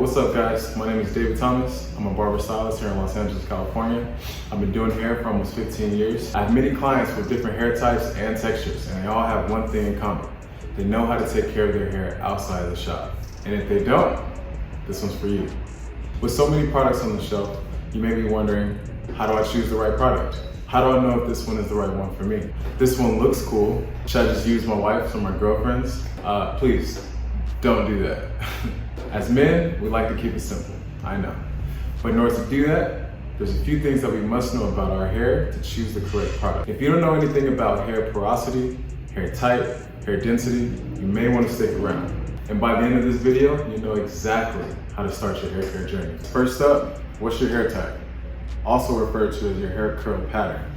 what's up guys? My name is David Thomas. I'm a barber stylist here in Los Angeles, California. I've been doing hair for almost 15 years. I have many clients with different hair types and textures, and they all have one thing in common. They know how to take care of their hair outside of the shop. And if they don't, this one's for you. With so many products on the shelf, you may be wondering, how do I choose the right product? How do I know if this one is the right one for me? This one looks cool. Should I just use my wife's or my girlfriend's? Please, don't do that. As men, we like to keep it simple, I know. But in order to do that, there's a few things that we must know about our hair to choose the correct product. If you don't know anything about hair porosity, hair type, hair density, you may want to stick around. And by the end of this video, you know exactly how to start your hair care journey. First up, what's your hair type? Also referred to as your hair curl pattern.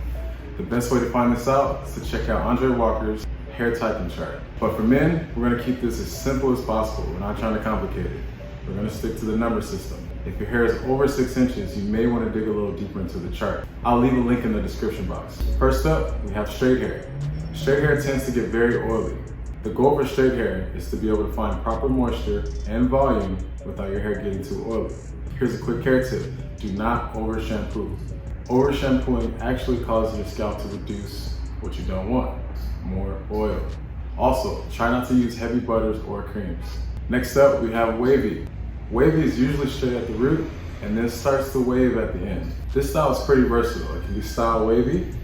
The best way to find this out is to check out Andre Walker's hair typing chart. But for men, we're gonna keep this as simple as possible. We're not trying to complicate it. We're gonna stick to the number system. If your hair is over 6 inches, you may wanna dig a little deeper into the chart. I'll leave a link in the description box. First up, we have straight hair. Straight hair tends to get very oily. The goal for straight hair is to be able to find proper moisture and volume without your hair getting too oily. Here's a quick hair tip. Do not over shampoo. Over shampooing actually causes your scalp to reduce what you don't want, more oil. Also, try not to use heavy butters or creams. Next up, we have wavy. Wavy is usually straight at the root and then starts to wave at the end. This style is pretty versatile. It can be style wavy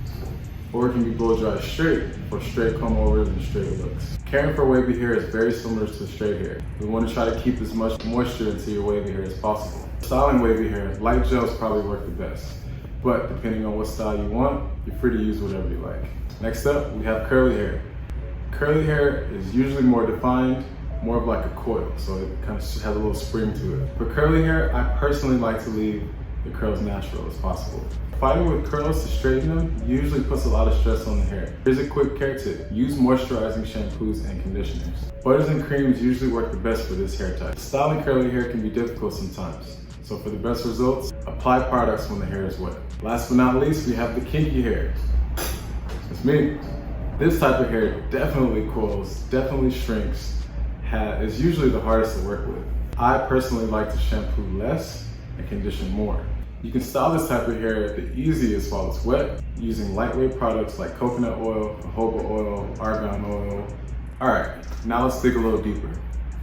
or it can be blow dry straight for straight comb overs and straight looks. Caring for wavy hair is very similar to straight hair. We want to try to keep as much moisture into your wavy hair as possible. Styling wavy hair, light gels probably work the best. But depending on what style you want, you're free to use whatever you like. Next up, we have curly hair. Curly hair is usually more defined, more of like a coil, so it kind of has a little spring to it. For curly hair, I personally like to leave the curls natural as possible. Fighting with curls to straighten them usually puts a lot of stress on the hair. Here's a quick care tip. Use moisturizing shampoos and conditioners. Butters and creams usually work the best for this hair type. Styling curly hair can be difficult sometimes. So for the best results, apply products when the hair is wet. Last but not least, we have the kinky hair. That's me. This type of hair definitely coils, definitely shrinks, is usually the hardest to work with. I personally like to shampoo less and condition more. You can style this type of hair the easiest while it's wet, using lightweight products like coconut oil, jojoba oil, argan oil. All right, now let's dig a little deeper.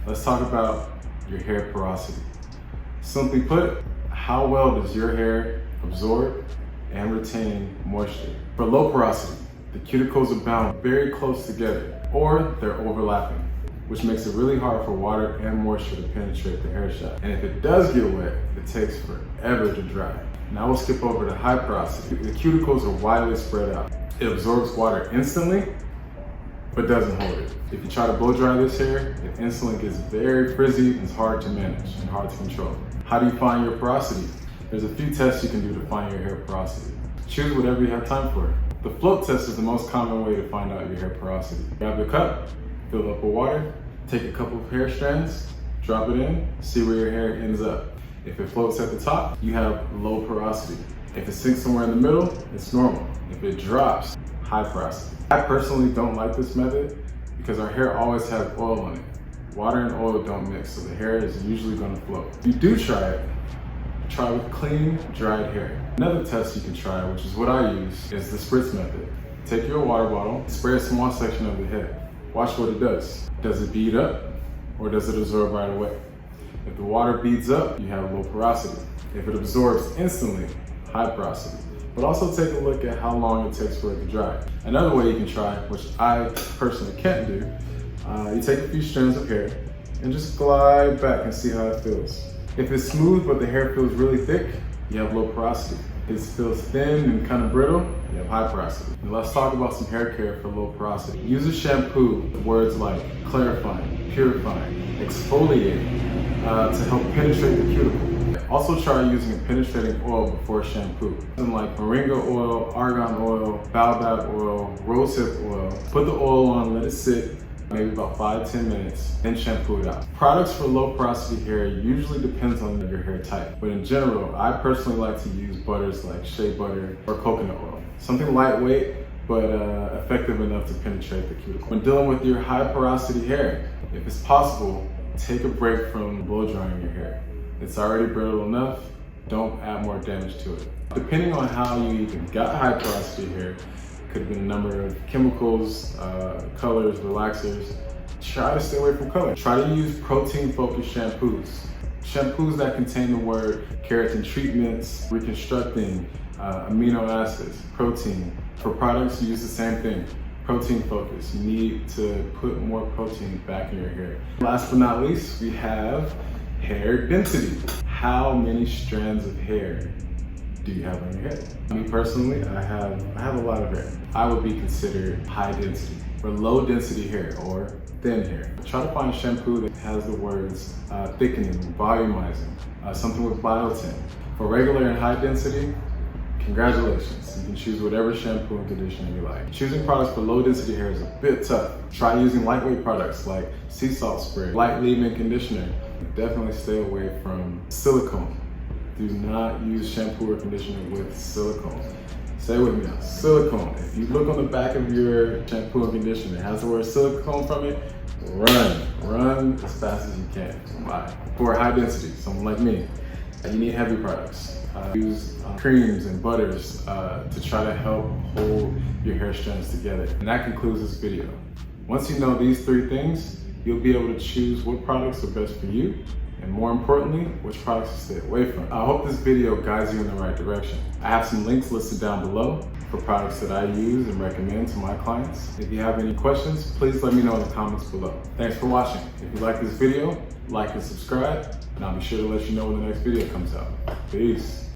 Let's talk about your hair porosity. Simply put, how well does your hair absorb and retain moisture? For low porosity, the cuticles are bound very close together, or they're overlapping, which makes it really hard for water and moisture to penetrate the hair shaft. And if it does get wet, it takes forever to dry. Now we'll skip over to high porosity. The cuticles are widely spread out. It absorbs water instantly, but doesn't hold it. If you try to blow dry this hair, it instantly gets very frizzy and it's hard to manage and hard to control. How do you find your porosity? There's a few tests you can do to find your hair porosity. Choose whatever you have time for. The float test is the most common way to find out your hair porosity. Grab your cup, fill it up with water, take a couple of hair strands, drop it in, see where your hair ends up. If it floats at the top, you have low porosity. If it sinks somewhere in the middle, it's normal. If it drops, high porosity. I personally don't like this method because our hair always has oil in it. Water and oil don't mix, so the hair is usually gonna float. If you do try it, try with clean, dried hair. Another test you can try, which is what I use, is the spritz method. Take your water bottle, spray a small section of the head. Watch what it does. Does it bead up or does it absorb right away? If the water beads up, you have low porosity. If it absorbs instantly, high porosity. But also take a look at how long it takes for it to dry. Another way you can try, which I personally can't do, you take a few strands of hair and just glide back and see how it feels. If it's smooth but the hair feels really thick, you have low porosity. If it feels thin and kind of brittle, you have high porosity. And let's talk about some hair care for low porosity. Use a shampoo with words like clarifying, purifying, exfoliating to help penetrate the cuticle. Also try using a penetrating oil before shampoo. Something like moringa oil, argan oil, baobab oil, rosehip oil. Put the oil on, let it sit, maybe about 5-10 minutes, then shampoo it out. Products for low porosity hair usually depends on your hair type, but in general, I personally like to use butters like shea butter or coconut oil. Something lightweight, but effective enough to penetrate the cuticle. When dealing with your high porosity hair, if it's possible, take a break from blow drying your hair. It's already brittle enough. Don't add more damage to it. Depending on how you even got high porosity hair, could have been a number of chemicals, colors, relaxers. Try to stay away from color. Try to use protein-focused shampoos. Shampoos that contain the word keratin treatments, reconstructing, amino acids, protein. For products, use the same thing. Protein focus. You need to put more protein back in your hair. Last but not least, we have hair density. How many strands of hair do you have on your head? Me personally, I have a lot of hair. I would be considered high density. For low density hair or thin hair, try to find a shampoo that has the words thickening, volumizing, something with biotin. For regular and high density, congratulations. You can choose whatever shampoo and conditioner you like. Choosing products for low density hair is a bit tough. Try using lightweight products like sea salt spray, light leave-in conditioner. Definitely stay away from silicone. Do not use shampoo or conditioner with silicone. Say with me now, silicone. If you look on the back of your shampoo and conditioner, it has the word silicone from it, run as fast as you can. Bye. For high density, someone like me, you need heavy products. Use creams and butters to try to help hold your hair strands together. And that concludes this video. Once you know these 3 things, you'll be able to choose what products are best for you, and more importantly, which products to stay away from. I hope this video guides you in the right direction. I have some links listed down below for products that I use and recommend to my clients. If you have any questions, please let me know in the comments below. Thanks for watching. If you like this video, like and subscribe, and I'll be sure to let you know when the next video comes out. Peace.